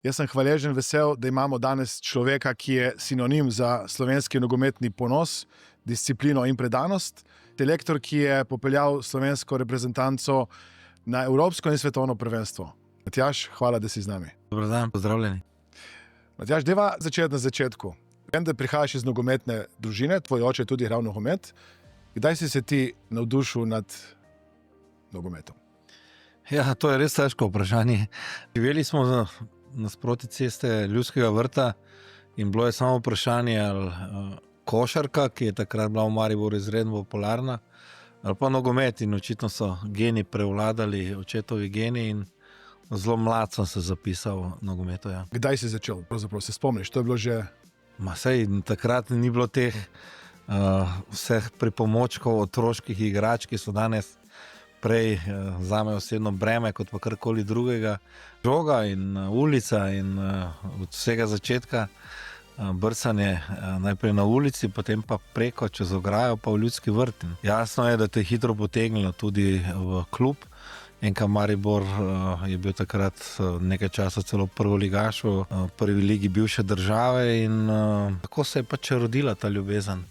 Jaz sem hvaležen, vesel, da imamo danes človeka, ki je sinonim za slovenski nogometni ponos, disciplino in predanost. Selektor, ki je popeljal slovensko reprezentanco na evropsko in svetovno prvenstvo. Matjaž, hvala, da si z nami. Dober dan, pozdravljeni. Matjaž, deva začeti na začetku. Vem, da prihajaš iz nogometne družine, tvoj oče je tudi igral nogomet. Kdaj si se ti navdušil nad nogometom? Ja, to je res težko vprašanje. Živeli smo nasproti ceste Ljudskega vrta in bilo je samo vprašanje, ali košarka, ki je takrat bila v Mariboru izredno popularna, ali pa nogomet, in očitno so geni prevladali, očetovi geni, in zelo mlad sem se zapisal v nogometu. Ja. Kdaj si začel? Pravzaprav se spomniš, to je bilo že... Sej, takrat ni bilo teh vseh pripomočkov, otroških igrač, ki so danes prej zame osebno breme kot pa karkoli drugega. Žoga in ulica in od vsega začetka brcanje najprej na ulici, potem pa preko čez ograjo pa v Ljudski vrt. Jasno je, da te je hitro potegnilo tudi v klub. NK Maribor je bil takrat nekaj časa celo prvoligaš v prvi ligi bivše države in tako se je pač rodila ta ljubezen.